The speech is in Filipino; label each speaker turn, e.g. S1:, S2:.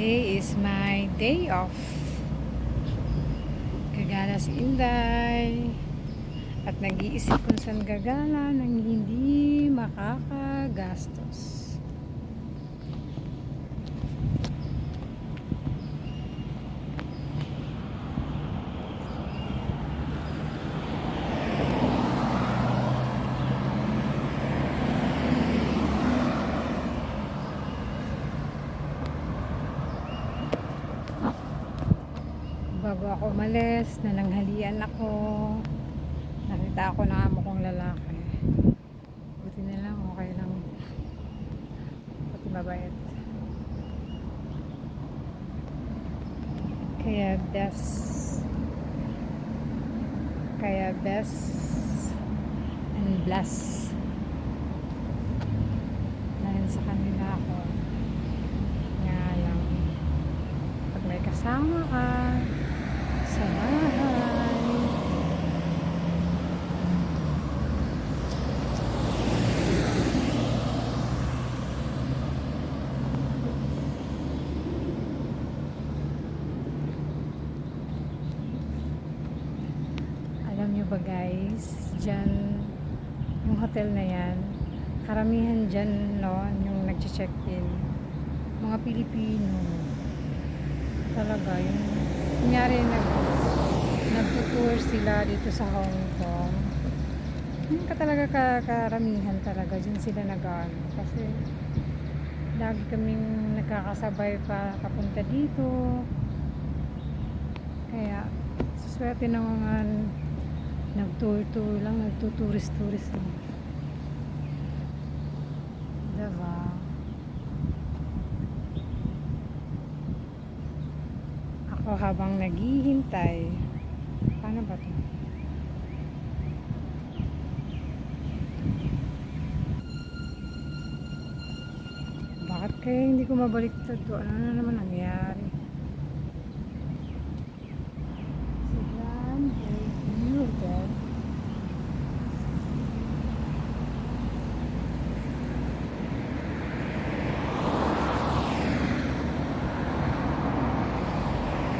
S1: Today is my day off. Gagala si Inday. At nag-iisip kung saan gagala nang hindi makakagastos. Bago ako umalis, nananghalian ako. Nakita ako ng amo kong lalaki. Buti na lang, okay lang. Pati mabait. Kaya best and bless. Dahil sa kanila ako. Nga lang, pag may kasama ka sa bahay, alam nyo ba guys, dyan yung hotel na yan, karamihan dyan no, yung nag-check-in mga Pilipino talaga. Yung kunyari nag-tour sila dito sa Hong Kong, yun ka talaga karamihan talaga dyan sila nag-ano, kasi lagi kaming nagkakasabay pa papunta dito, kaya swerte ng mga nag-tour lang, nagtuturist lang, diba? Ako habang naghihintay, paano ba to? Bakit kaya hindi ko mabaliktad to? Ano na naman nangyari? Si Grand New Hotel.